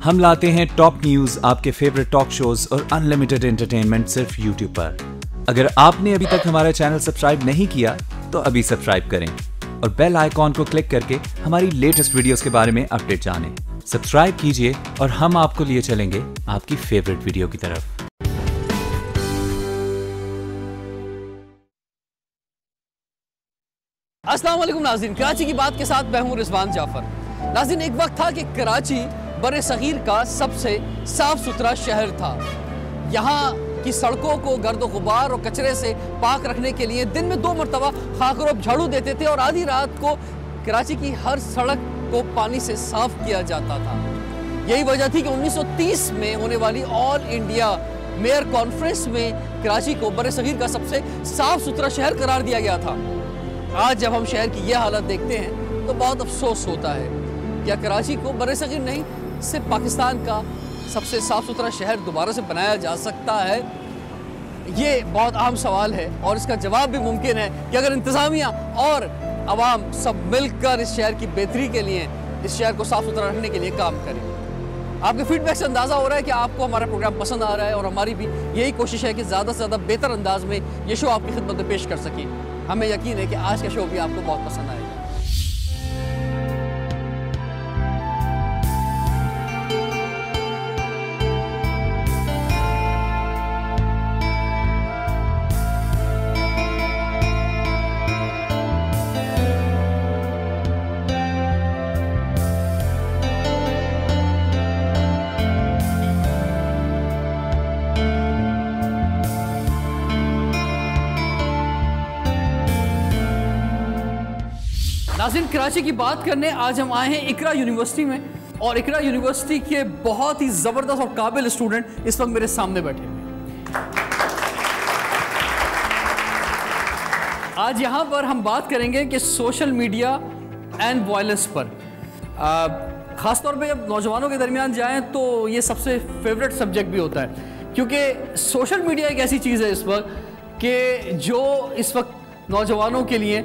हम लाते हैं top news, आपके फेवरेट टॉक शोज और अनलिमिटेड एंटरटेनमेंट सिर्फ यूट्यूब पर। अगर आपने अभी तक हमारा चैनल सब्सक्राइब नहीं किया तो अभी सब्सक्राइब करें और बेल आइकॉन को क्लिक करके हमारी लेटेस्ट वीडियोस के बारे में अपडेट जानें। सब्सक्राइब कीजिए और हम आपको लिए चलेंगे आपकी फेवरेट वीडियो की तरफ। अस्सलाम वालेकुम नाज़रीन, कराची की बात के साथ मैं हूं रिजवान जाफर। नाज़रीन, एक वक्त था कि कराची बरे सगीर का सबसे साफ सुथरा शहर था। यहाँ की सड़कों को गर्द गुबार और कचरे से पाक रखने के लिए दिन में 2 मरतबा खाकरोब झाड़ू देते थे और आधी रात को कराची की हर सड़क को पानी से साफ किया जाता था। यही वजह थी कि 1930 में होने वाली ऑल इंडिया मेयर कॉन्फ्रेंस में कराची को बरे सगीर का सबसे साफ सुथरा शहर करार दिया गया था। आज जब हम शहर की यह हालत देखते हैं तो बहुत अफसोस होता है। क्या कराची को बरे-सगीर नहीं सिर्फ पाकिस्तान का सबसे साफ सुथरा शहर दोबारा से बनाया जा सकता है? ये बहुत अहम सवाल है और इसका जवाब भी मुमकिन है कि अगर इंतज़ामिया और आवाम सब मिलकर इस शहर की बेहतरी के लिए, इस शहर को साफ सुथरा रखने के लिए काम करें। आपके फीडबैक से अंदाज़ा हो रहा है कि आपको हमारा प्रोग्राम पसंद आ रहा है और हमारी भी यही कोशिश है कि ज़्यादा से ज़्यादा बेहतर अंदाज में ये शो आपकी खिदमत में पेश कर सकें। हमें यकीन है कि आज का शो भी आपको बहुत पसंद आएगा। नाज़रीन, कराची की बात करने आज हम आए हैं इकरा यूनिवर्सिटी में और इकरा यूनिवर्सिटी के बहुत ही ज़बरदस्त और काबिल स्टूडेंट इस वक्त मेरे सामने बैठे हैं। आज यहाँ पर हम बात करेंगे कि सोशल मीडिया एंड वायलेंस पर। ख़ासतौर पे जब नौजवानों के दरमियान जाएं तो ये सबसे फेवरेट सब्जेक्ट भी होता है, क्योंकि सोशल मीडिया एक ऐसी चीज़ है इस वक्त कि जो इस वक्त नौजवानों के लिए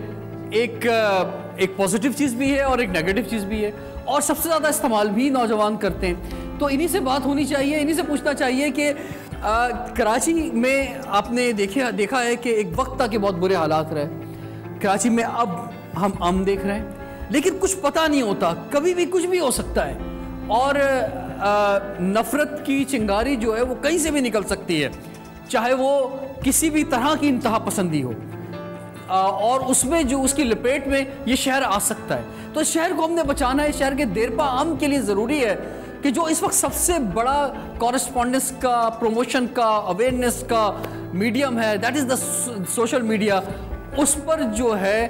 एक पॉजिटिव चीज़ भी है और एक नेगेटिव चीज़ भी है और सबसे ज़्यादा इस्तेमाल भी नौजवान करते हैं। तो इन्हीं से बात होनी चाहिए, इन्हीं से पूछना चाहिए कि कराची में आपने देखा है कि एक वक्त था कि बहुत बुरे हालात रहे कराची में। अब हम अमन देख रहे हैं, लेकिन कुछ पता नहीं होता, कभी भी कुछ भी हो सकता है और नफ़रत की चिंगारी जो है वो कहीं से भी निकल सकती है, चाहे वो किसी भी तरह की इंतहा पसंदी हो और उसमें जो उसकी लपेट में ये शहर आ सकता है। तो इस शहर को हमने बचाना है। शहर के देरपा अमन के लिए ज़रूरी है कि जो इस वक्त सबसे बड़ा कॉरेस्पॉन्डेंस का, प्रमोशन का, अवेयरनेस का मीडियम है, that is the social media, उस पर जो है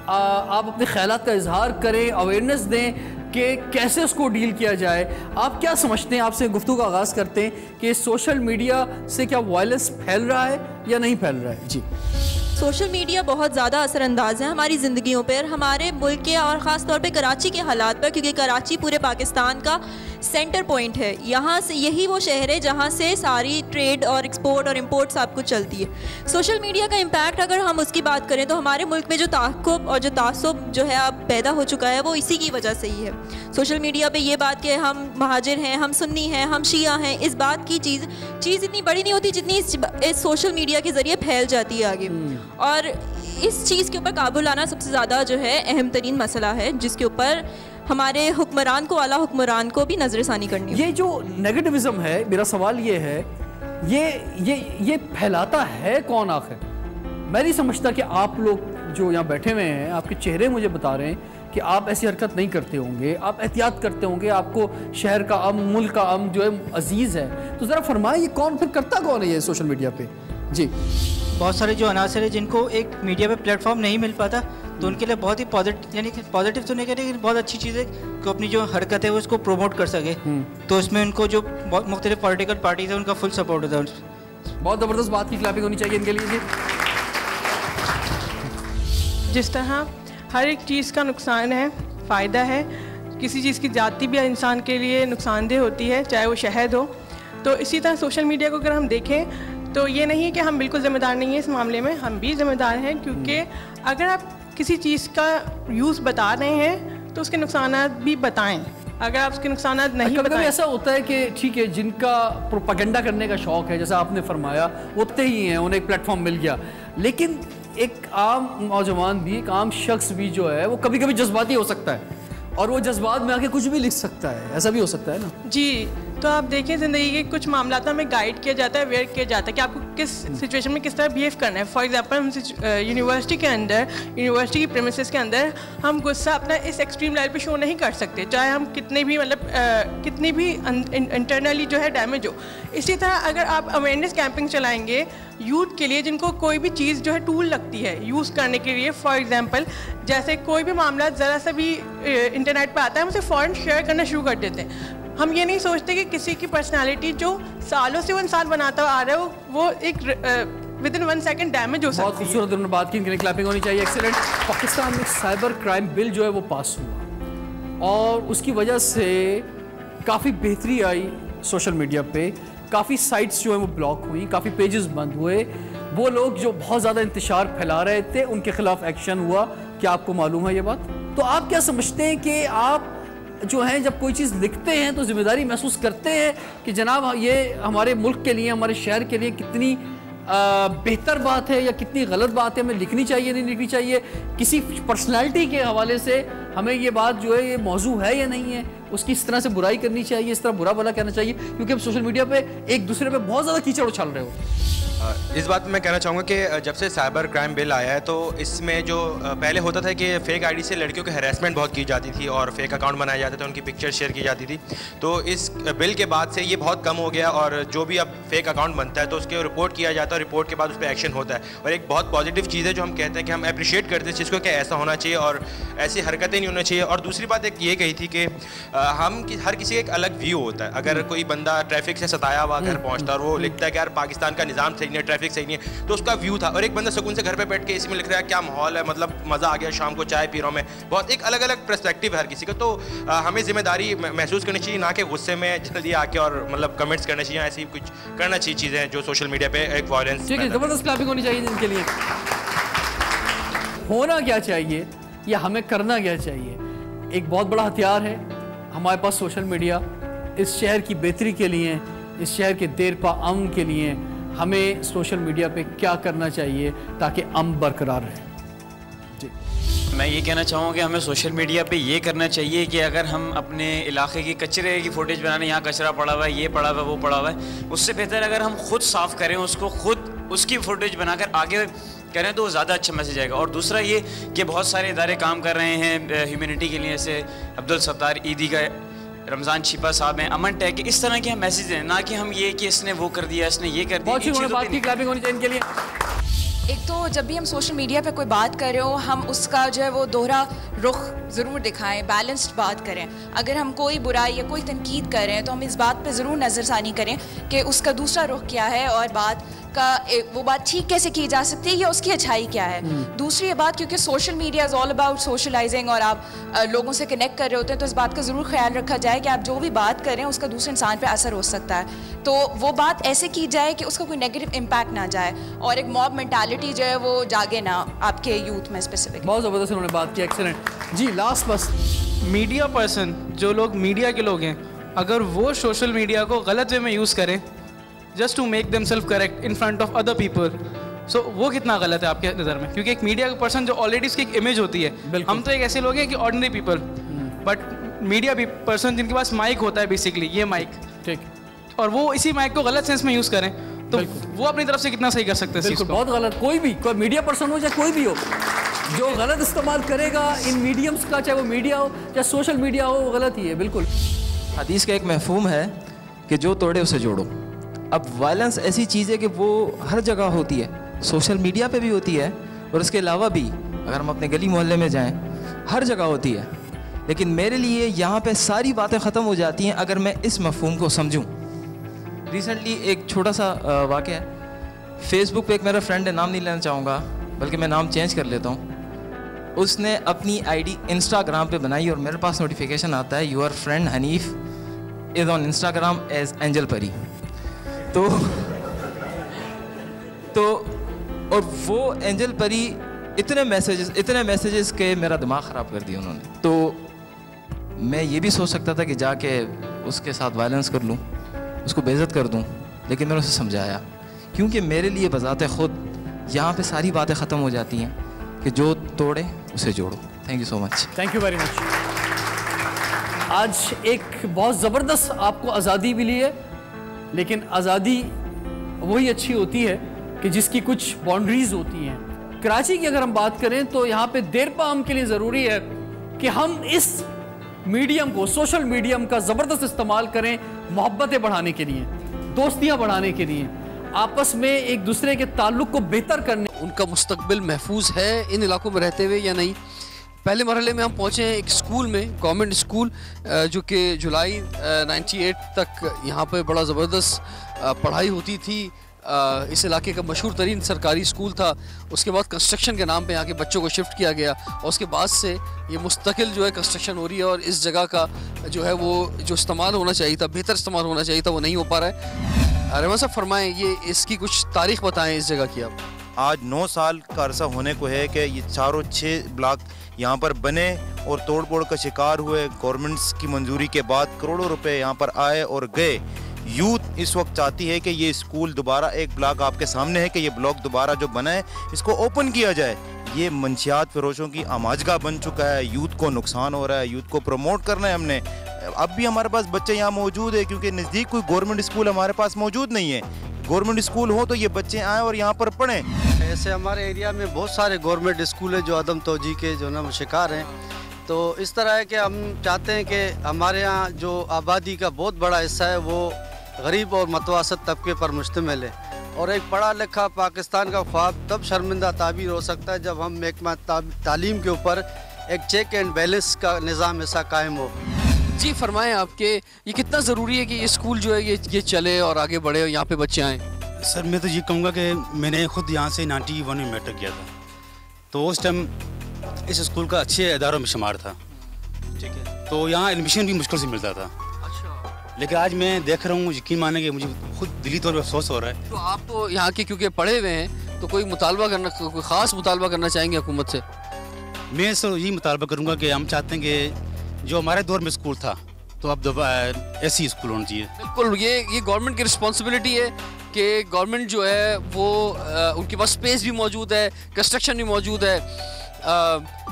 आप अपने ख्यालात का इजहार करें, अवेयरनेस दें कि कैसे उसको डील किया जाए। आप क्या समझते हैं? आपसे गुफ्तगू का आगाज़ करते हैं कि सोशल मीडिया से क्या वायलेंस फैल रहा है या नहीं फैल रहा है? जी, सोशल मीडिया बहुत ज़्यादा असरअंदाज है हमारी ज़िंदगियों पर, हमारे मुल्क के और ख़ास तौर पे कराची के हालात पर, क्योंकि कराची पूरे पाकिस्तान का सेंटर पॉइंट है। यहाँ से यही वो शहर है जहाँ से सारी ट्रेड और एक्सपोर्ट और इंपोर्ट सब कुछ चलती है। सोशल मीडिया का इम्पैक्ट अगर हम उसकी बात करें तो हमारे मुल्क में जो ताक़ुब और जो तासुब जो है अब पैदा हो चुका है वो इसी की वजह से ही है। सोशल मीडिया पे ये बात कि हम महाजिर हैं, हम सुन्नी हैं, हम शिया हैं, इस बात की चीज़ इतनी बड़ी नहीं होती जितनी इस सोशल मीडिया के ज़रिए फैल जाती है आगे। और इस चीज़ के ऊपर काबू लाना सबसे ज़्यादा जो है अहम तरीन मसला है, जिसके ऊपर हमारे हुक्मरान को, आला हुक्मरान को भी नज़रसानी करनी है। ये जो नेगेटिविज्म है, मेरा सवाल ये है, ये फैलाता है कौन आखिर? मैं नहीं समझता कि आप लोग जो यहाँ बैठे हुए हैं, आपके चेहरे मुझे बता रहे हैं कि आप ऐसी हरकत नहीं करते होंगे, आप एहतियात करते होंगे, आपको शहर का अमन, मुल्क का अमन जो है अजीज़ है। तो ज़रा फरमाए, ये कौन फिर करता कौन है ये सोशल मीडिया पे? जी, बहुत सारे जो अनासर है जिनको एक मीडिया पे प्लेटफॉर्म नहीं मिल पाता, तो उनके लिए बहुत ही पॉजिटिव, यानी कि पॉजिटिव तो नहीं कह, बहुत अच्छी चीज़ है कि अपनी जो हरकत है वो उसको प्रमोट कर सके। तो उसमें उनको जो मुख्तलिफ पॉलिटिकल पार्टीज है उनका फुल सपोर्ट होता है। बहुत ज़बरदस्त बात की, क्लैपिंग होनी चाहिए इनके लिए। जी, जिस तरह हर एक चीज़ का नुकसान है, फ़ायदा है, किसी चीज़ की जाती भी इंसान के लिए नुकसानदेह होती है, चाहे वो शहद हो, तो इसी तरह सोशल मीडिया को अगर हम देखें तो ये नहीं है कि हम बिल्कुल ज़िम्मेदार नहीं हैं इस मामले में, हम भी ज़िम्मेदार हैं। क्योंकि अगर आप किसी चीज़ का यूज़ बता रहे हैं तो उसके नुकसान भी बताएं। अगर आप उसके नुकसान नहीं कभी बताएं। ऐसा होता है कि ठीक है, जिनका प्रोपेगेंडा करने का शौक है, जैसा आपने फरमाया, उतने ही हैं, उन्हें एक प्लेटफॉर्म मिल गया, लेकिन एक आम नौजवान भी, एक आम शख्स भी जो है वो कभी कभी जज्बाती हो सकता है और वो जज्बात में आके कुछ भी लिख सकता है, ऐसा भी हो सकता है ना? जी, तो आप देखें ज़िंदगी के कुछ मामलात में गाइड किया जाता है, अवेयर किया जाता है कि आपको किस सिचुएशन में किस तरह बिहेव करना है। फॉर एग्जांपल हम यूनिवर्सिटी के अंदर, यूनिवर्सिटी की प्रेमिसेस के अंदर हम गुस्सा अपना इस एक्सट्रीम लेवल पे शो नहीं कर सकते, चाहे हम कितने भी कितनी भी इंटरनली जो है डैमेज हो। इसी तरह अगर आप अवेयरनेस कैंपिंग चलाएंगे यूथ के लिए, जिनको कोई भी चीज़ जो है टूल लगती है यूज़ करने के लिए, फॉर एग्जांपल जैसे कोई भी मामला ज़रा सा भी इंटरनेट पर आता है, हम उसे फ़ौरन शेयर करना शुरू कर देते हैं। हम ये नहीं सोचते कि किसी की पर्सनालिटी जो सालों से वो इंसान बनाता आ रहा है वो एक विद इन 1 सेकंड डैमेज हो सकती है। बहुत खूबसूरत उन्होंने बात की, इनके क्लैपिंग होनी चाहिए। एक्सीलेंट। पाकिस्तान में साइबर क्राइम बिल जो है वो पास हुआ और उसकी वजह से काफ़ी बेहतरी आई सोशल मीडिया पे, काफ़ी साइट्स जो है वो ब्लॉक हुई, काफ़ी पेजेस बंद हुए, वो लोग जो बहुत ज़्यादा इंतशार फैला रहे थे उनके खिलाफ एक्शन हुआ। क्या आपको मालूम है ये बात? तो आप क्या समझते हैं कि आप जो है जब कोई चीज़ लिखते हैं तो जिम्मेदारी महसूस करते हैं कि जनाब ये हमारे मुल्क के लिए, हमारे शहर के लिए कितनी बेहतर बात है या कितनी गलत बात है, हमें लिखनी चाहिए नहीं लिखनी चाहिए, किसी पर्सनालिटी के हवाले से हमें ये बात जो है ये मौजू है या नहीं है, उसकी इस तरह से बुराई करनी चाहिए, इस तरह बुरा भला कहना चाहिए, क्योंकि हम सोशल मीडिया पे एक दूसरे पे बहुत ज़्यादा कीचड़ उछाल रहे हो। इस बात में मैं कहना चाहूँगा कि जब से साइबर क्राइम बिल आया है तो इसमें जो पहले होता था कि फ़ेक आईडी से लड़कियों की हैरेसमेंट बहुत की जाती थी और फेक अकाउंट बनाए जाते थे, उनकी पिक्चर शेयर की जाती थी, तो इस बिल के बाद से ये बहुत कम हो गया और जो भी अब फेक अकाउंट बनता है तो उसके रिपोर्ट किया जाता है, रिपोर्ट के बाद उस पर एक्शन होता है। और एक बहुत पॉजिटिव चीज़ है जो हम कहते हैं कि हम अप्रिशिएट करते हैं इस चीज़ को कि ऐसा होना चाहिए और ऐसी हरकतें नहीं होनी चाहिए। और दूसरी बात एक ये कही थी कि हर किसी का एक अलग व्यू होता है। अगर कोई बंदा ट्रैफिक से सताया हुआ घर पहुँचता है और वो लिखता है कि यार पाकिस्तान का निज़ाम सही नहीं है, ट्रैफिक सही नहीं है, तो उसका व्यू था। और एक बंदा सुकून से घर पे बैठ के इसमें लिख रहा है क्या माहौल है, मतलब मज़ा आ गया, शाम को चाय पी रहा हूँ मैं, बहुत एक अलग अलग पर्सपेक्टिव है हर किसी का। तो हमें जिम्मेदारी महसूस करनी चाहिए, ना कि गुस्से में जल्दी आके और मतलब कमेंट्स करने चाहिए, ऐसी कुछ करना चाहिए चीज़ें जो सोशल मीडिया पे एक वायलेंस। ठीक है, ज़बरदस्त क्लैपिंग होनी चाहिए इनके लिए। होना क्या चाहिए या हमें करना क्या चाहिए? एक बहुत बड़ा हथियार है हमारे पास सोशल मीडिया। इस शहर की बेहतरी के लिए, इस शहर के देरपा अमन के लिए हमें सोशल मीडिया पे क्या करना चाहिए ताकि अमन बरकरार रहे? जी, मैं ये कहना चाहूँगा कि हमें सोशल मीडिया पे ये करना चाहिए कि अगर हम अपने इलाके की कचरे की फुटेज बनाने, यहाँ कचरा पड़ा हुआ है, ये पड़ा हुआ है, वो पड़ा हुआ है, उससे बेहतर अगर हम खुद साफ़ करें उसको, खुद उसकी फुटेज बनाकर आगे करें तो ज़्यादा अच्छा मैसेज आएगा। और दूसरा ये कि बहुत सारे इदारे काम कर रहे हैं ह्यूमैनिटी के लिए, जैसे अब्दुल सत्तार ईदी का, रमज़ान छिपा साहब हैं, अमन टैग, इस तरह के हम मैसेज हैं, ना कि हम ये कि इसने वो कर दिया, इसने ये कर दिया। बहुत बात की, क्लैपिंग होनी चाहिए इनके लिए। एक तो जब भी हम सोशल मीडिया पे कोई बात कर रहे हो, हम उसका जो है वो दोहरा रुख ज़रूर दिखाएं, बैलेंस्ड बात करें। अगर हम कोई बुराई या कोई तनकीद कर रहे हैं तो हम इस बात पे ज़रूर नज़रसानी करें कि उसका दूसरा रुख क्या है और बात का वो बात ठीक कैसे की जा सकती है या उसकी अच्छाई क्या है। दूसरी ये बात, क्योंकि social media is all about socializing और आप लोगों से कनेक्ट कर रहे होते हैं, तो इस बात का ज़रूर ख्याल रखा जाए कि आप जो भी बात करें उसका दूसरे इंसान पे असर हो सकता है, तो वो बात ऐसे की जाए कि उसका कोई नेगेटिव इम्पैक्ट ना जाए और एक मॉब मेंटालिटी जो है वो जागे ना आपके यूथ में स्पेसिफिक। बहुत ज़बरदस्त उन्होंने बात की, एक्सीलेंट। जी, लास्ट बस, मीडिया पर्सन, जो लोग मीडिया के लोग हैं, अगर वो सोशल मीडिया को गलत वे में यूज़ करें just to make themselves correct in front of other people, so वो कितना गलत है आपके नज़र में? क्योंकि एक मीडिया का पर्सन जो ऑलरेडी उसकी एक इमेज होती है, हम तो एक ऐसे लोग हैं कि ordinary people, but media person जिनके पास माइक होता है, बेसिकली ये माइक, ठीक, और वो इसी माइक को गलत सेंस में यूज़ करें तो वो अपनी तरफ से कितना सही कर सकते हैं? बिल्कुल, बहुत गलत। कोई भी, कोई मीडिया पर्सन हो चाहे कोई भी हो, जो गलत इस्तेमाल करेगा इन मीडियम्स का, चाहे वो मीडिया हो चाहे सोशल मीडिया हो, वो गलत ही है। बिल्कुल, हदीस का एक मफ़हूम है कि जो तोड़े उसे जोड़ो। अब वायलेंस ऐसी चीज़ है कि वो हर जगह होती है, सोशल मीडिया पे भी होती है और उसके अलावा भी अगर हम अपने गली मोहल्ले में जाएं हर जगह होती है। लेकिन मेरे लिए यहाँ पे सारी बातें ख़त्म हो जाती हैं अगर मैं इस मफ़हूम को समझूं। रिसेंटली एक छोटा सा वाक़या है, फेसबुक पे एक मेरा फ्रेंड है, नाम नहीं लेना चाहूँगा बल्कि मैं नाम चेंज कर लेता हूँ। उसने अपनी आईडी इंस्टाग्राम पे बनाई और मेरे पास नोटिफिकेशन आता है, your friend Hanif is on Instagram as angel परी। तो और वो एंजल परी इतने मैसेजेस के मेरा दिमाग ख़राब कर दिया उन्होंने। तो मैं ये भी सोच सकता था कि जाके उसके साथ वायलेंस कर लूँ, उसको बेइज्जत कर दूँ, लेकिन मैंने उसे समझाया, क्योंकि मेरे लिए बज़ाते ख़ुद यहाँ पे सारी बातें ख़त्म हो जाती हैं कि जो तोड़े उसे जोड़ो। Thank you so much. Thank you very much. आज एक बहुत ज़बरदस्त आपको आज़ादी मिली है, लेकिन आज़ादी वही अच्छी होती है कि जिसकी कुछ बाउंड्रीज़ होती हैं। कराची की अगर हम बात करें तो यहाँ पे देरपा हम के लिए ज़रूरी है कि हम इस मीडियम को, सोशल मीडियम का ज़बरदस्त इस्तेमाल करें मोहब्बतें बढ़ाने के लिए, दोस्तियाँ बढ़ाने के लिए, आपस में एक दूसरे के ताल्लुक़ को बेहतर करने। उनका मुस्तकबिल महफूज है इन इलाकों में रहते हुए या नहीं। पहले मरहले में हम पहुँचे हैं एक स्कूल में, गवर्नमेंट स्कूल, जो कि जुलाई 98 तक यहाँ पे बड़ा ज़बरदस्त पढ़ाई होती थी। इस इलाके का मशहूर तरीन सरकारी स्कूल था। उसके बाद कंस्ट्रक्शन के नाम पे यहाँ के बच्चों को शिफ्ट किया गया और उसके बाद से ये मुस्तकिल जो है कंस्ट्रक्शन हो रही है और इस जगह का जो है वो जो इस्तेमाल होना चाहिए था, बेहतर इस्तेमाल होना चाहिए था, वो नहीं हो पा रहा है। रहमान साहब फरमाएँ, ये इसकी कुछ तारीख़ बताएँ इस जगह की आप। आज 9 साल का अरसा होने को है कि ये चारों 6 ब्लॉक यहाँ पर बने और तोड़ फोड़ का शिकार हुए। गवर्नमेंट्स की मंजूरी के बाद करोड़ों रुपए यहाँ पर आए और गए। यूथ इस वक्त चाहती है कि ये स्कूल दोबारा, एक ब्लॉक आपके सामने है कि ये ब्लॉक दोबारा जो बना है इसको ओपन किया जाए। ये मंशियात फरोशों की आमाजगा बन चुका है, यूथ को नुकसान हो रहा है, यूथ को प्रमोट करना है हमने। अब भी हमारे पास बच्चे यहाँ मौजूद है क्योंकि नज़दीक कोई गवर्नमेंट स्कूल हमारे पास मौजूद नहीं है। गवर्नमेंट स्कूल हो तो ये बच्चे आएँ और यहाँ पर पढ़ें। ऐसे हमारे एरिया में बहुत सारे गवर्नमेंट स्कूल है जो अदम तोजी के जो ना शिकार हैं। तो इस तरह है कि हम चाहते हैं कि हमारे यहाँ जो आबादी का बहुत बड़ा हिस्सा है वो गरीब और मतवासत तबके पर मुश्तमिल है और एक पढ़ा लिखा पाकिस्तान का ख्वाब तब शर्मिंदा ताबीर हो सकता है जब हम महकमा तालीम के ऊपर एक चेक एंड बैलेंस का निज़ाम ऐसा कायम हो। जी फरमाएं, आपके ये कितना ज़रूरी है कि ये स्कूल जो है ये चले और आगे बढ़े और यहाँ पे बच्चे आएँ? सर मैं तो ये कहूँगा कि मैंने ख़ुद यहाँ से 91 में मैट्रिक किया था, तो उस टाइम इस स्कूल का अच्छे इदारों में शुमार था, ठीक है, तो यहाँ एडमिशन भी मुश्किल से मिलता था। लेकिन आज मैं देख रहा हूँ, यकीन माने कि मुझे खुद दिली तौर पर अफसोस हो रहा है। तो आप तो यहाँ के क्योंकि पढ़े हुए हैं तो कोई मुतालबा करना, कोई ख़ास मुतालबा करना चाहेंगे हुकूमत से? मैं सर यही मुतालबा करूँगा कि हम चाहते हैं कि जो हमारे दौर में स्कूल था तो अब ऐसी स्कूल होना चाहिए। बिल्कुल, ये गवर्नमेंट की रिस्पॉन्सिबिलिटी है कि गवर्नमेंट जो है वो उनके पास स्पेस भी मौजूद है, कंस्ट्रक्शन भी मौजूद है,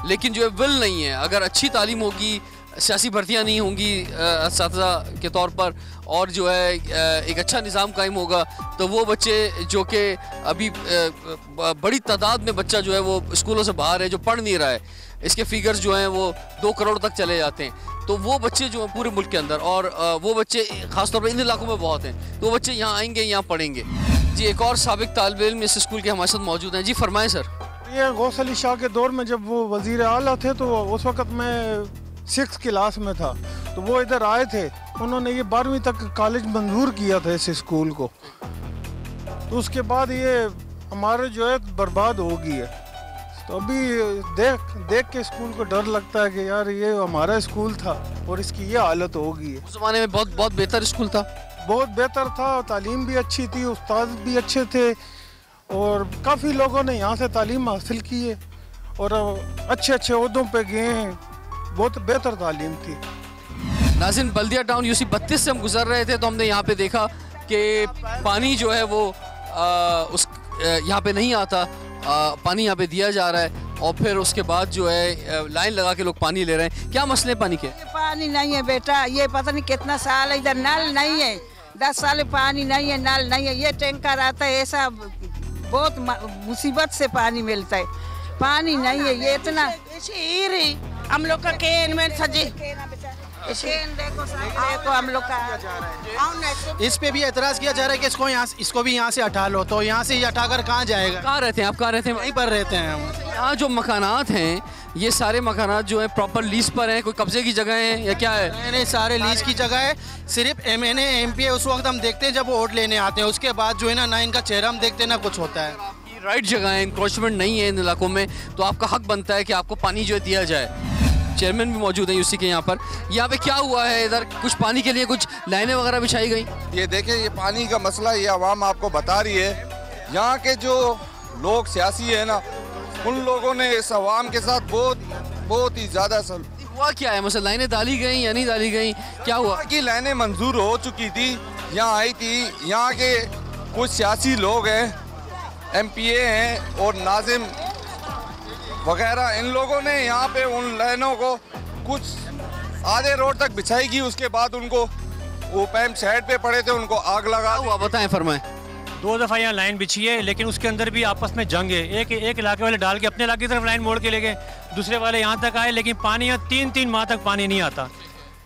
लेकिन जो है विल नहीं है। अगर अच्छी तालीम होगी, सियासी भर्तियाँ नहीं होंगी असातिज़ा के तौर पर और जो है एक अच्छा निज़ाम कायम होगा तो वो बच्चे जो कि अभी बड़ी तादाद में बच्चा जो है वो स्कूलों से बाहर है, जो पढ़ नहीं रहा है, इसके फिगर्स जो हैं वो 2 करोड़ तक चले जाते हैं। तो वो बच्चे जो हैं पूरे मुल्क के अंदर, और वो बच्चे ख़ासतौर पर इन इलाकों में बहुत हैं, तो वो बच्चे यहाँ आएंगे, यहाँ पढ़ेंगे। जी एक और साबिक तालिब इल्म इस स्कूल के हमारे साथ मौजूद हैं। जी फरमाएँ सर। ये गौस अली शाह के दौर में जब वो वज़ीर आला थे तो उस वक़्त मैं 6th क्लास में था, तो वो इधर आए थे, उन्होंने ये 12वीं तक कॉलेज मंजूर किया था इस स्कूल को। तो उसके बाद ये हमारे जो है बर्बाद हो गई है। तो अभी देख के स्कूल को डर लगता है कि यार ये हमारा स्कूल था और इसकी ये हालत हो गई है। उस ज़माने में बहुत बेहतर स्कूल था, बहुत बेहतर था, तालीम भी अच्छी थी, उस्ताद भी अच्छे थे और काफ़ी लोगों ने यहाँ से तालीम हासिल की है और अच्छे अच्छे ओहदों पे गए हैं, बहुत बेहतर तालीम थी। नाज़रीन, बल्दिया टाउन यूसी 32 से हम गुजर रहे थे तो हमने यहाँ पे देखा कि पानी जो है वो यहाँ पे नहीं आता, पानी यहाँ पे दिया जा रहा है और फिर उसके बाद जो है लाइन लगा के लोग पानी ले रहे हैं। क्या मसले पानी के? पानी नहीं है बेटा, ये पता नहीं कितना साल इधर नल नहीं है, 10 साल पानी नहीं है, नल नहीं है, ये टैंकर आता है, ऐसा बहुत मुसीबत से पानी मिलता है, पानी नहीं है। ये इतना हम लोग का केन में सजी देखो हम लोग का इस पे भी एतराज किया जा रहा है कि इसको भी यहाँ से हटा लो, तो यहाँ से हटाकर कहाँ जाएगा? कहाँ रहते हैं आप? कहाँ रहते हैं? वहीं पर रहते हैं हम। यहाँ जो मकानात हैं ये सारे मकानात जो है प्रॉपर लीज पर हैं, कोई कब्जे की जगह है या क्या है? नहीं, सारे लीज की जगह है, सिर्फ MNA MP उस वक्त हम देखते हैं जब वो वोट लेने आते हैं, उसके बाद जो है ना इनका चेहरा हम देखते हैं ना कुछ होता है। राइट जगह है, इंक्रोचमेंट नहीं है इन इलाकों में, तो आपका हक बनता है कि आपको पानी जो है दिया जाए। चेयरमैन भी मौजूद हैं यूसी के यहाँ पर। यहाँ पे क्या हुआ है? इधर कुछ पानी के लिए कुछ लाइनें वगैरह बिछाई गई? ये देखें, ये पानी का मसला ये आवाम आपको बता रही है। यहाँ के जो लोग सियासी है ना, उन लोगों ने इस आवाम के साथ बहुत ही ज़्यादा हुआ क्या है, मतलब लाइनें डाली गई या नहीं डाली गई, क्या हुआ? कि लाइनें मंजूर हो चुकी थी, यहाँ आई थी, यहाँ के कुछ सियासी लोग हैं, MPA हैं और नाजिम वगैरह, इन लोगों ने यहाँ पे उन लाइनों को कुछ आधे रोड तक बिछाई की, उसके बाद उनको वो पैम्प साइड पे पड़े थे, उनको आग लगा हुआ। बताएं, फरमाएं। 2 दफ़ा यहाँ लाइन बिछी है, लेकिन उसके अंदर भी आपस में जंग है। एक इलाके वाले डाल के अपने इलाके की तरफ लाइन मोड़ के ले गए, दूसरे वाले यहाँ तक आए, लेकिन पानी यहाँ 3-3 माह तक पानी नहीं आता।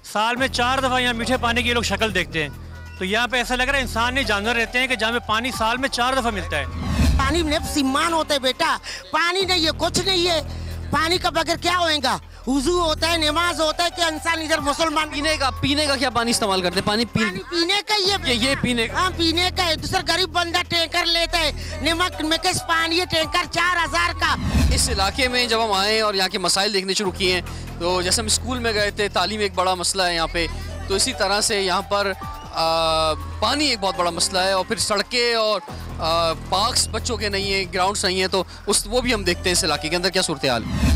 साल में 4 दफ़ा यहाँ मीठे पानी की लोग शक्ल देखते हैं, तो यहाँ पे ऐसा लग रहा है इंसान नहीं जानवर रहते हैं कि जहाँ पे पानी साल में 4 दफ़ा मिलता है। पानी में सम्मान होता है बेटा, पानी नहीं है, कुछ नहीं है, पानी का बगैर क्या होएगा? वुजू होता है, नमाज होता है कि इंसान इधर मुसलमान। पीने का क्या पानी इस्तेमाल करते हैं? पानी पीने का ये पीने हाँ पीने का है। दूसरा गरीब बंदा टैंकर लेता है, नमक मेकस पानी है टैंकर 4000 का। इस इलाके में जब हम आए और यहाँ के मसाइल देखने शुरू किए हैं, तो जैसे हम स्कूल में गए थे, तालीम एक बड़ा मसला है यहाँ पे, तो इसी तरह से यहाँ पर पानी एक बहुत बड़ा मसला है, और फिर सड़कें और पार्क्स बच्चों के नहीं है, ग्राउंड्स नहीं है, तो वो भी हम देखते हैं इस इलाके के अंदर क्या सूरत हाल है।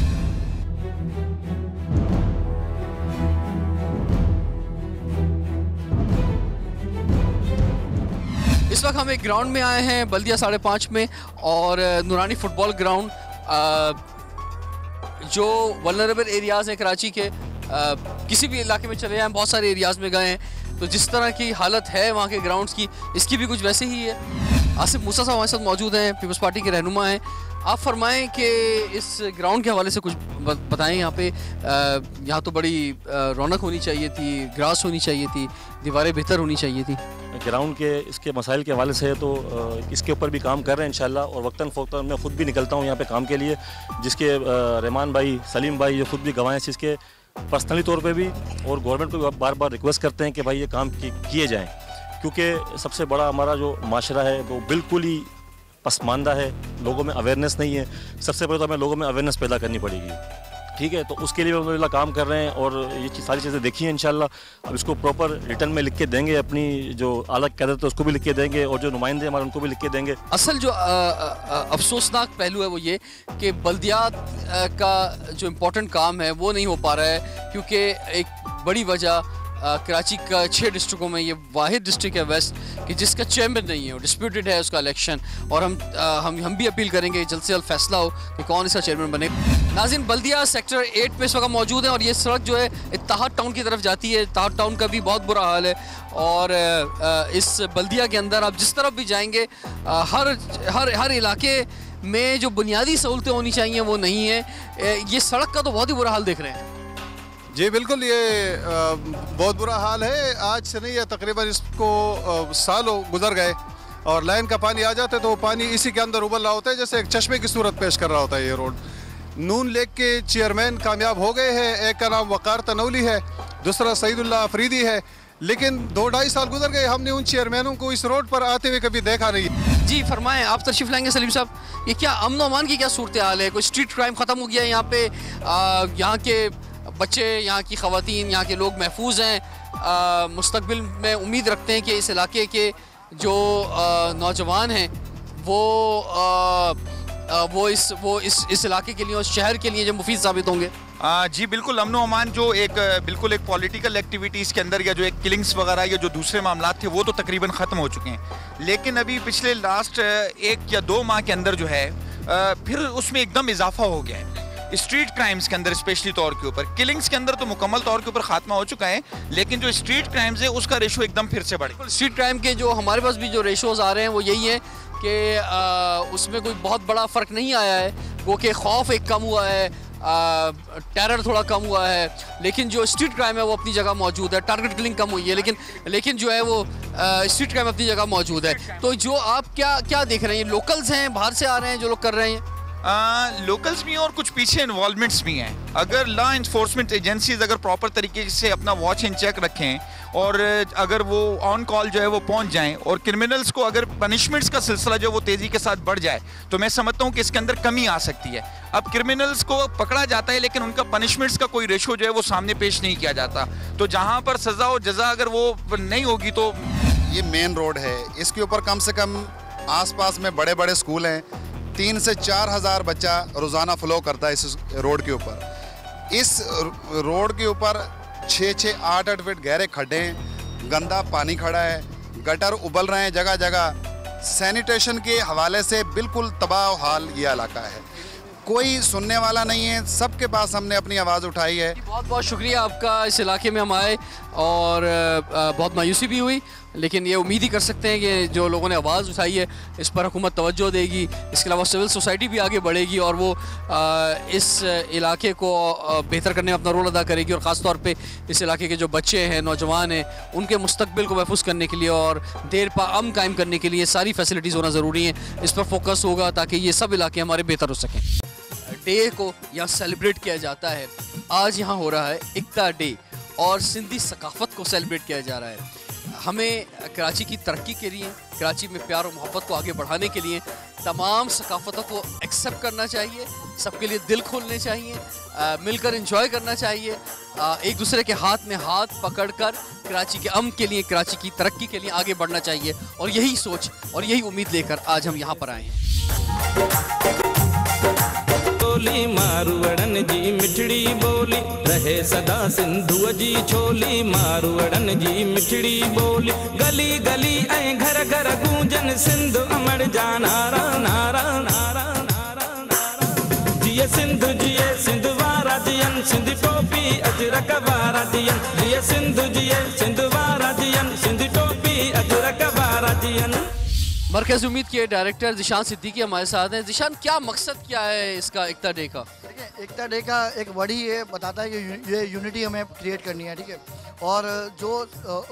इस वक्त हम एक ग्राउंड में आए हैं, बल्दिया 5.5 में, और नूरानी फुटबॉल ग्राउंड, जो वल्नरेबल एरियाज़ हैं कराची के, किसी भी इलाके में चले जाएं, बहुत सारे एरियाज़ में गए हैं, तो जिस तरह की हालत है वहाँ के ग्राउंड्स की, इसकी भी कुछ वैसे ही है। आसिफ मूसा साहब हमारे साथ मौजूद हैं, पीपल्स पार्टी के रहनुमा हैं। आप फरमाएं कि इस ग्राउंड के हवाले से कुछ बताएं। यहाँ पे यहाँ तो बड़ी रौनक होनी चाहिए थी, ग्रास होनी चाहिए थी, दीवारें बेहतर होनी चाहिए थी। ग्राउंड के इसके मसाइल के हवाले से तो इसके ऊपर भी काम कर रहे हैं इंशाल्लाह, और वक्तन फ़ौक्तन मैं ख़ुद भी निकलता हूँ यहाँ पे काम के लिए, जिसके रहमान भाई, सलीम भाई ये ख़ुद भी गवाह हैं इसके, पर्सनली तौर पे भी, और गवर्नमेंट को बार बार रिक्वेस्ट करते हैं कि भाई ये काम किए जाएँ, क्योंकि सबसे बड़ा हमारा जो माशरा है वो बिल्कुल ही पसमानदा है, लोगों में अवेयरनेस नहीं है। सबसे पहले तो हमें लोगों में अवेयरनेस पैदा करनी पड़ेगी, ठीक है, तो उसके लिए अल्हम्दुलिल्लाह काम कर रहे हैं, और ये सारी चीज़ें देखी हैं इंशाल्लाह। अब इसको प्रॉपर रिटर्न में लिख के देंगे, अपनी जो आला क़यादत है उसको भी लिख के देंगे, और जो नुमाइंदे हमारे उनको भी लिख के देंगे। असल जो अफसोसनाक पहलू है वो ये कि बल्दियात का जो इम्पोर्टेंट काम है वो नहीं हो पा रहा है, क्योंकि एक बड़ी वजह कराची का 6 डिस्ट्रिक्टों में ये वाहिद डिस्ट्रिक्ट है वेस्ट कि जिसका चेयरमैन नहीं है, डिस्प्यूटेड है उसका इलेक्शन, और हम भी अपील करेंगे जल्द से जल्द फैसला हो कि कौन इसका चेयरमैन बने। नाज़रीन, बल्दिया सेक्टर 8 पे इस वक्त मौजूद है, और ये सड़क जो है इत्तेहाद टाउन की तरफ जाती है। इत्तेहाद टाउन का भी बहुत बुरा हाल है, और इस बल्दिया के अंदर आप जिस तरफ भी जाएंगे, हर इलाके में जो बुनियादी सहूलतें होनी चाहिए वो नहीं है। ये सड़क का तो बहुत ही बुरा हाल देख रहे हैं। जी बिल्कुल, ये बहुत बुरा हाल है। आज से नहीं है, तकरीबन इसको सालों गुजर गए, और लाइन का पानी आ जाता है तो वो पानी इसी के अंदर उबल रहा होता है, जैसे एक चश्मे की सूरत पेश कर रहा होता है ये रोड। नून लीग के चेयरमैन कामयाब हो गए हैं, एक का नाम वकार तनौली है, दूसरा सईदुल्लाह अफरीदी है, लेकिन 2-2.5 साल गुजर गए, हमने उन चेयरमैनों को इस रोड पर आते हुए कभी देखा नहीं। जी फरमाएं, आप तशरीफ लाएंगे सलीम साहब। ये क्या अमन अमान की क्या सूरत हाल है? कोई स्ट्रीट क्राइम ख़त्म हो गया है यहाँ पे? यहाँ के बच्चे, यहाँ की ख़वातीन, यहाँ के लोग महफूज हैं? मुस्तकबिल में उम्मीद रखते हैं कि इस इलाके के जो नौजवान हैं वो इस इलाके के लिए और शहर के लिए जो मुफीद साबित होंगे? जी बिल्कुल, अमन अमान जो बिल्कुल एक पॉलिटिकल एक्टिविटीज़ के अंदर या जो एक किलिंग्स वगैरह या जो दूसरे मामला थे वो तो तकरीबन ख़त्म हो चुके हैं, लेकिन अभी पिछले लास्ट 1 या 2 माह के अंदर जो है फिर उसमें एकदम इजाफा हो गया है स्ट्रीट क्राइम्स के अंदर, स्पेशली तौर के ऊपर। किलिंग्स के अंदर तो मुकम्मल तौर के ऊपर खात्मा हो चुका है, लेकिन जो स्ट्रीट क्राइम्स है उसका रेशो एकदम फिर से बढ़ गया। स्ट्रीट क्राइम के जो हमारे पास भी जो रेशोज आ रहे हैं वो यही है कि उसमें कोई बहुत बड़ा फ़र्क नहीं आया है, वो कि खौफ एक कम हुआ है, टेरर थोड़ा कम हुआ है, लेकिन जो स्ट्रीट क्राइम है वो अपनी जगह मौजूद है। टारगेट किलिंग कम हुई है, लेकिन जो है वो स्ट्रीट क्राइम अपनी जगह मौजूद है। तो जो आप क्या देख रहे हैं, ये लोकल्स हैं, बाहर से आ रहे हैं जो लोग कर रहे हैं? लोकल्स भी हैं और कुछ पीछे इन्वॉल्वमेंट्स भी हैं। अगर लॉ इन्फोर्समेंट एजेंसीज अगर प्रॉपर तरीके से अपना वॉच एंड चेक रखें और अगर वो ऑन कॉल जो है वो पहुंच जाएं और क्रिमिनल्स को अगर पनिशमेंट्स का सिलसिला जो वो तेज़ी के साथ बढ़ जाए, तो मैं समझता हूं कि इसके अंदर कमी आ सकती है। अब क्रिमिनल्स को पकड़ा जाता है लेकिन उनका पनिशमेंट्स का कोई रेशो जो है वो सामने पेश नहीं किया जाता, तो जहाँ पर सज़ा और जज़ा अगर वो नहीं होगी तो। ये मेन रोड है, इसके ऊपर कम से कम आसपास में बड़े बड़े स्कूल हैं, 3 से 4 हज़ार बच्चा रोज़ाना फ़्लो करता है इस रोड के ऊपर। इस रोड के ऊपर 6-6, 8-8 फीट गहरे खड्डे हैं, गंदा पानी खड़ा है, गटर उबल रहे हैं जगह जगह। सैनिटेशन के हवाले से बिल्कुल तबाह हाल ये इलाका है, कोई सुनने वाला नहीं है। सबके पास हमने अपनी आवाज़ उठाई है। बहुत बहुत शुक्रिया आपका, इस इलाके में हम आए और बहुत मायूसी भी हुई, लेकिन ये उम्मीद ही कर सकते हैं कि जो लोगों ने आवाज़ उठाई है इस पर हुकूमत तवज्जो देगी। इसके अलावा सिविल सोसाइटी भी आगे बढ़ेगी और वो इस इलाके को बेहतर करने में अपना रोल अदा करेगी, और ख़ास तौर पे इस इलाके के जो बच्चे हैं, नौजवान हैं, उनके मुस्तकबिल को महफूज करने के लिए और देर पा अमन कायम करने के लिए सारी फैसिलिटीज़ होना ज़रूरी हैं। इस पर फोकस होगा ताकि ये सब इलाके हमारे बेहतर हो सकें। डे को यहाँ सेलिब्रेट किया जाता है। आज यहाँ हो रहा है एकता डे और सिंधी सकाफ़त को सेलिब्रेट किया जा रहा है। हमें कराची की तरक्की के लिए, कराची में प्यार और मोहब्बत को आगे बढ़ाने के लिए तमाम सकाफ़तों को एक्सेप्ट करना चाहिए, सबके लिए दिल खोलने चाहिए, मिलकर एंजॉय करना चाहिए, एक दूसरे के हाथ में हाथ पकड़कर कराची के अमन के लिए, कराची की तरक्की के लिए आगे बढ़ना चाहिए। और यही सोच और यही उम्मीद लेकर आज हम यहाँ पर आए हैं। बोली मारवड़न जी मिठड़ी बोली रहे सदा सिंधु जी छोली, मारवड़न जी मिठड़ी बोली गली गली ऐं घर घर गूंजन सिंध अमर जा नारा नारा नारा नारा नारा। जिए सिंधु जिए सिंध वारा जियन, सिंध टोपी अजरक वारा जियन, जिए सिंधु जिए सिंध वारा जियन, सिंध टोपी अजरक वारा जियन। मरकज़ उम्मीद के डायरेक्टर ज़ीशान सिद्दीकी हमारे साथ हैं। ज़ीशान, क्या मकसद क्या है इसका एकता डे का? देखिए, एकता डे का एक वर्ड ही ये बताता है कि ये यूनिटी हमें क्रिएट करनी है, ठीक है। और जो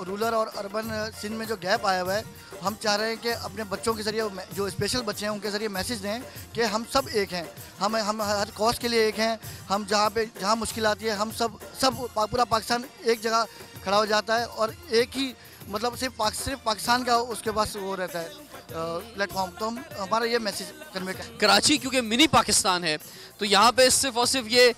रूरल और अर्बन सिंध में जो गैप आया हुआ है, हम चाह रहे हैं कि अपने बच्चों के ज़रिए, जो स्पेशल बच्चे हैं उनके ज़रिए मैसेज दें कि हम सब एक हैं, हम हर कॉज के लिए एक हैं। हम जहाँ मुश्किल आती है हम सब पूरा पाकिस्तान एक जगह खड़ा हो जाता है और एक ही मतलब सिर्फ पाकिस्तान का उसके पास वो रहता है प्लेटफॉर्म। तो हम हमारा ये मैसेज कन्वे करें। कराची क्योंकि मिनी पाकिस्तान है, तो यहाँ पे सिर्फ और सिर्फ ये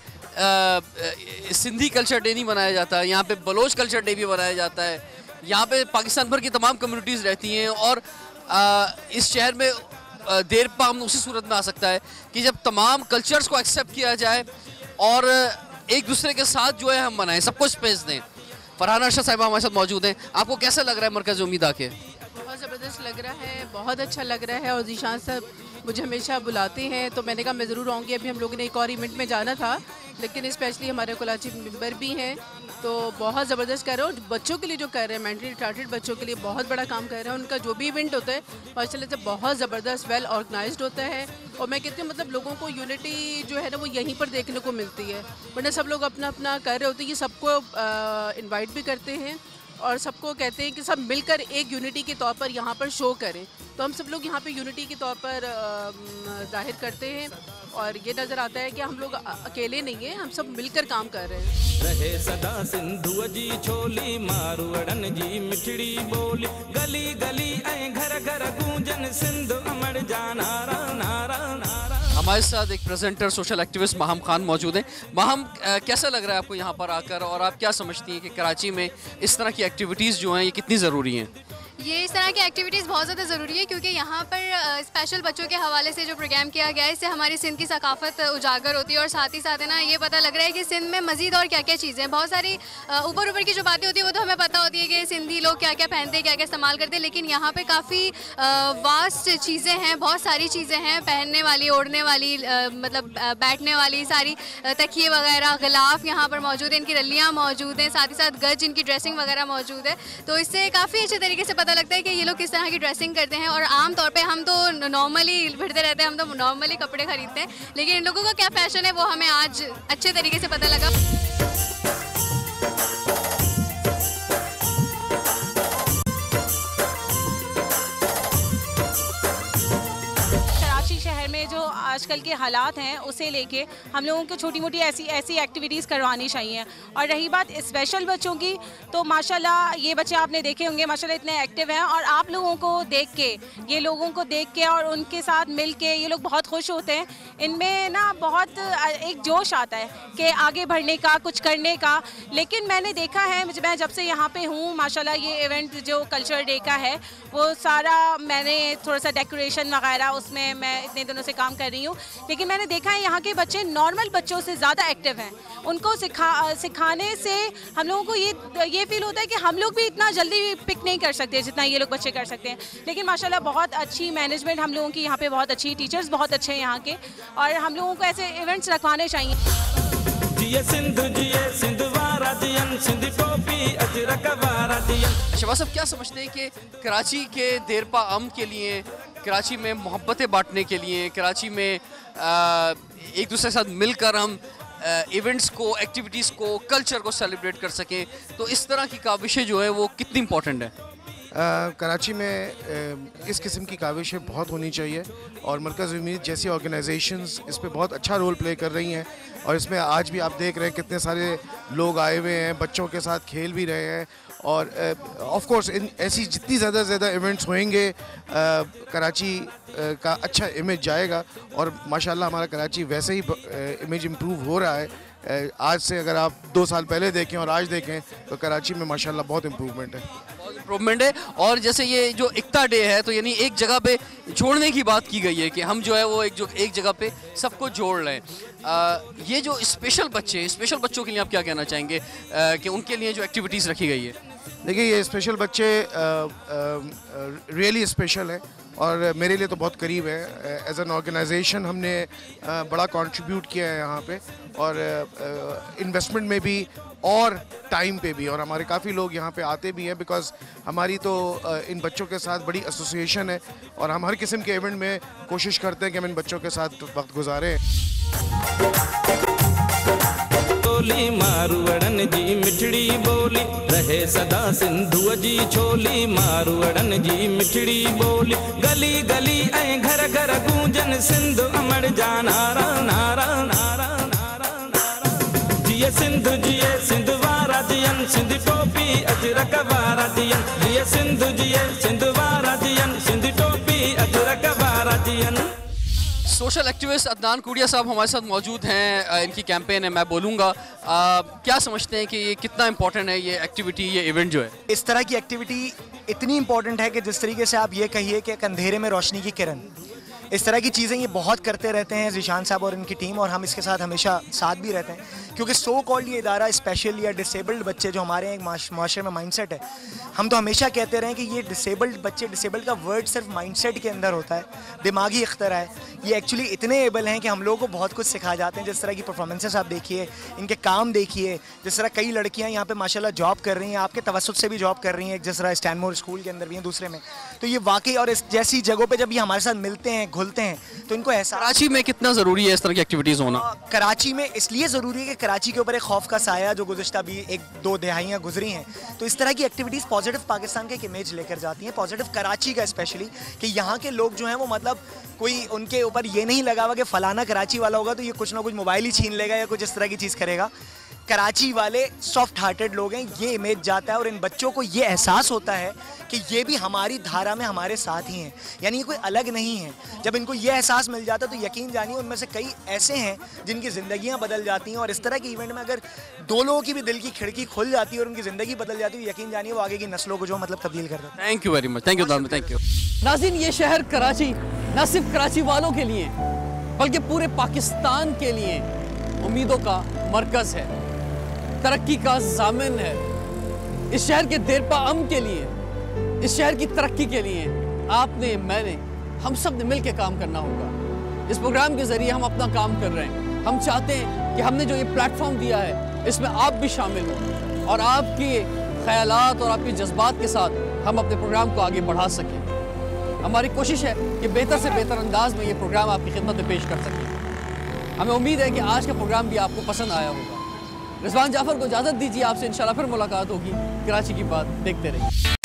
सिंधी कल्चर डे नहीं मनाया जाता है, यहाँ पे बलोच कल्चर डे भी मनाया जाता है। यहाँ पे पाकिस्तान भर की तमाम कम्युनिटीज़ रहती हैं और इस शहर में देर पा हम उसी सूरत में आ सकता है कि जब तमाम कल्चर्स को एक्सेप्ट किया जाए और एक दूसरे के साथ जो है हम मनाएं, सबको स्पेस दें। फरहान अरशद साहिबा हमारे साथ मौजूद हैं। आपको कैसा लग रहा है मरकज़ उम्मीद आके? बहुत ज़बरदस्त लग रहा है, बहुत अच्छा लग रहा है। और ज़ीशान साहब मुझे हमेशा बुलाते हैं तो मैंने कहा मैं ज़रूर आऊँगी। अभी हम लोगों ने एक और इवेंट में जाना था, लेकिन स्पेशली हमारे कराची मेंबर भी हैं तो बहुत ज़बरदस्त कर रहे हो। बच्चों के लिए जो कर रहे हैं, मेंटली रिटार्डेड बच्चों के लिए बहुत बड़ा काम कर रहे हैं। उनका जो भी इवेंट होता है माशाल्लाह से बहुत ज़बरदस्त वेल ऑर्गेनाइज्ड होता है। और मैं कहती हूँ मतलब लोगों को यूनिटी जो है ना वो यहीं पर देखने को मिलती है, वरना सब लोग अपना अपना कर रहे होते हैं। ये सबको इन्वाइट भी करते हैं और सबको कहते हैं कि सब मिलकर एक यूनिटी के तौर पर यहाँ पर शो करें। तो हम सब लोग यहाँ पे यूनिटी के तौर पर जाहिर करते हैं और ये नज़र आता है कि हम लोग अकेले नहीं हैं, हम सब मिलकर काम कर रहे हैं। रहे सदा सिंधु जी छोली, मारवड़न जी मिठड़ी बोली गली गली ऐं घर घर गूंजन सिंध अमर जा नारा नारा नारा। हमारे साथ एक presenter, social activist Maham Khan मौजूद हैं। माहम, कैसा लग रहा है आपको यहाँ पर आकर और आप क्या समझती हैं कि कराची में इस तरह की एक्टिविटीज़ जो हैं ये कितनी ज़रूरी हैं? ये इस तरह की एक्टिविटीज़ बहुत ज़्यादा ज़रूरी है क्योंकि यहाँ पर स्पेशल बच्चों के हवाले से जो प्रोग्राम किया गया है इससे हमारी सिंध की सकाफ़त उजागर होती है और साथ ही साथ है ना ये पता लग रहा है कि सिंध में मज़ीद और क्या क्या चीज़ें हैं। बहुत सारी ऊपर की जो बातें होती है वो तो हमें पता होती है कि सिंधी लोग क्या क्या पहनते हैं, क्या क्या इस्तेमाल करते हैं, लेकिन यहाँ पर काफ़ी वास्ट चीज़ें हैं, बहुत सारी चीज़ें हैं पहनने वाली, ओढ़ने वाली, मतलब बैठने वाली, सारी तकिए वगैरह, गिलाफ यहाँ पर मौजूद हैं, इनकी रल्लियाँ मौजूद हैं, साथ ही साथ गज, इनकी ड्रेसिंग वगैरह मौजूद है। तो इससे काफ़ी अच्छे तरीके से पता लगता है कि ये लोग किस तरह की ड्रेसिंग करते हैं। और आम तौर पे हम तो नॉर्मली फिरते रहते हैं, हम तो नॉर्मली कपड़े खरीदते हैं, लेकिन इन लोगों का क्या फैशन है वो हमें आज अच्छे तरीके से पता लगा। शहर में जो आजकल के हालात हैं उसे लेके हम लोगों को छोटी मोटी ऐसी एक्टिविटीज़ करवानी चाहिए। और रही बात स्पेशल बच्चों की, तो माशाल्लाह ये बच्चे आपने देखे होंगे माशाल्लाह इतने एक्टिव हैं और आप लोगों को देख के, ये लोगों को देख के और उनके साथ मिल के ये लोग बहुत खुश होते हैं। इनमें ना बहुत एक जोश आता है कि आगे बढ़ने का, कुछ करने का। लेकिन मैंने देखा है, मैं जब से यहाँ पे हूँ माशाल्लाह ये इवेंट जो कल्चर डे का है वो सारा मैंने थोड़ा सा डेकोरेशन वगैरह उसमें मैं इतने दिनों से काम कर रही हूँ, लेकिन मैंने देखा है यहाँ के बच्चे नॉर्मल बच्चों से ज़्यादा एक्टिव हैं। उनको सिखाने से हम लोगों को ये फील होता है कि हम लोग भी इतना जल्दी पिक नहीं कर सकते जितना ये लोग बच्चे कर सकते हैं। लेकिन माशाल्लाह बहुत अच्छी मैनेजमेंट हम लोगों की यहाँ पे बहुत अच्छी, टीचर्स बहुत अच्छे हैं यहाँ के, और हम लोगों को ऐसे इवेंट्स रखवाने चाहिए। शहबाज साहब, क्या समझते हैं कि कराची के देरपा अम के लिए, कराची में मोहब्बतें बांटने के लिए, कराची में एक दूसरे के साथ मिलकर हम इवेंट्स को, एक्टिविटीज़ को, कल्चर को सेलिब्रेट कर सकें, तो इस तरह की काविशें जो है वो कितनी इम्पोर्टेंट है? कराची में इस किस्म की काविशें बहुत होनी चाहिए और मरकज़ उम्मीद जैसी ऑर्गेनाइजेशंस इस पे बहुत अच्छा रोल प्ले कर रही हैं। और इसमें आज भी आप देख रहे हैं कितने सारे लोग आए हुए हैं, बच्चों के साथ खेल भी रहे हैं। और ऑफ कोर्स इन ऐसी जितनी ज़्यादा से ज़्यादा इवेंट्स होंगे कराची का अच्छा इमेज जाएगा। और माशाल्लाह हमारा कराची वैसे ही इमेज इम्प्रूव हो रहा है। आज से अगर आप 2 साल पहले देखें और आज देखें तो कराची में माशाल्लाह बहुत इम्प्रूवमेंट है, इम्प्रूवमेंट है। और जैसे ये जो इक्ता डे है, तो यानी एक जगह पे जोड़ने की बात की गई है कि हम जो है वो एक जगह पे सबको जोड़ लें। ये जो स्पेशल बच्चों के लिए आप क्या कहना चाहेंगे कि उनके लिए जो एक्टिविटीज़ रखी गई है? देखिए, ये स्पेशल बच्चे रियली स्पेशल है और मेरे लिए तो बहुत करीब है। एज एन ऑर्गेनाइजेशन हमने बड़ा कंट्रीब्यूट किया है यहाँ पे, और इन्वेस्टमेंट में भी और टाइम पे भी, और हमारे काफ़ी लोग यहाँ पे आते भी हैं बिकॉज़ हमारी तो इन बच्चों के साथ बड़ी एसोसिएशन है और हम हर किस्म के इवेंट में कोशिश करते हैं कि हम इन बच्चों के साथ वक्त गुजारें। बोली मारूअड़न जी मिठड़ी बोली, रहे सदा सिंधु जी छोली। मारूअड़न जी मिठड़ी बोली, गली गली ऐं घर घर गूंजन सिंधु अमर जा नारा नारा नारा नारा नारा। जिए सिंधु वारा जियन, सिंध टोपी अजरक वारा जियन। जिए सिंधु वारा जियन, सिंध टोपी अजरक वारा जियन। सोशल एक्टिविस्ट अदनान कुड़िया साहब हमारे साथ मौजूद हैं। इनकी कैंपेन है मैं बोलूँगा, क्या समझते हैं कि ये कितना इम्पोर्टेंट है ये एक्टिविटी, ये इवेंट जो है? इस तरह की एक्टिविटी इतनी इम्पोर्टेंट है कि जिस तरीके से आप ये कहिए कि अंधेरे में रोशनी की किरण, इस तरह की चीज़ें ये बहुत करते रहते हैं ज़ीशान साहब और इनकी टीम, और हम इसके साथ हमेशा साथ भी रहते हैं। क्योंकि सो कॉल्ड ये इदारा स्पेशल या डिसेबल्ड बच्चे जो हमारे एक माशरे में माइंडसेट है, हम तो हमेशा कहते रहे कि ये डिसेबल्ड बच्चे, डिसेबल्ड का वर्ड सिर्फ माइंडसेट के अंदर होता है, दिमागी इख्तरा है। ये एक्चुअली इतने एबल हैं कि हम लोगों को बहुत कुछ सिखा जाते हैं। जिस तरह की परफॉर्मेंसेस आप देखिए, इनके काम देखिए, जिस तरह कई लड़कियाँ यहाँ पे माशाल्लाह जॉब कर रही हैं, आपके तवस्सुत से भी जॉब कर रही हैं, जिस तरह स्टैनमोर स्कूल के अंदर भी हैं, दूसरे में। तो ये वाकई, और इस जैसी जगहों पर जब ये हमारे साथ मिलते हैं, घुलते हैं, तो इनको ऐसा। कराची में कितना ज़रूरी है इस तरह की एक्टिविटीज़ होना? कराची में इसलिए ज़रूरी है कि कराची के ऊपर एक खौफ का साया जो गुज़िश्ता भी 1-2 दहाइयाँ गुजरी हैं, तो इस तरह की एक्टिविटीज़ पॉजिटिव पाकिस्तान के एक इमेज लेकर जाती हैं, पॉजिटिव कराची का स्पेशली, कि यहाँ के लोग जो हैं वो मतलब कोई उनके ऊपर ये नहीं लगा हुआ कि फलाना कराची वाला होगा तो ये कुछ ना कुछ मोबाइल ही छीन लेगा या कुछ इस तरह की चीज़ करेगा। कराची वाले सॉफ्ट हार्टेड लोग हैं, ये इमेज जाता है और इन बच्चों को ये एहसास होता है कि ये भी हमारी धारा में हमारे साथ ही हैं, यानी ये कोई अलग नहीं है। जब इनको ये एहसास मिल जाता है तो यकीन जानिए उनमें से कई ऐसे हैं जिनकी ज़िंदगियां बदल जाती हैं। और इस तरह के इवेंट में अगर 2 लोगों की भी दिल की खिड़की खुल जाती है और उनकी ज़िंदगी बदल जाती है, यकीन जानिए वो आगे की नस्लों को जो मतलब तब्दील कर देता है। Thank you very much, thank you thank you. नाज़रीन, ये शहर कराची न सिर्फ कराची वालों के लिए बल्कि पूरे पाकिस्तान के लिए उम्मीदों का मरकज़ है, तरक्की का ज़ामिन है। इस शहर के देरपा अम के लिए, इस शहर की तरक्की के लिए आपने, मैंने, हम सब ने मिल के काम करना होगा। इस प्रोग्राम के ज़रिए हम अपना काम कर रहे हैं। हम चाहते हैं कि हमने जो ये प्लेटफॉर्म दिया है इसमें आप भी शामिल हों और आपके ख़यालात और आपके जज्बात के साथ हम अपने प्रोग्राम को आगे बढ़ा सकें। हमारी कोशिश है कि बेहतर से बेहतर अंदाज में ये प्रोग्राम आपकी खिदमत में पेश कर सकें। हमें उम्मीद है कि आज का प्रोग्राम भी आपको पसंद आया होगा। रिजवान जाफर को इजाज़त दीजिए, आपसे इंशाल्लाह फिर मुलाकात होगी। कराची की बात देखते रहिए।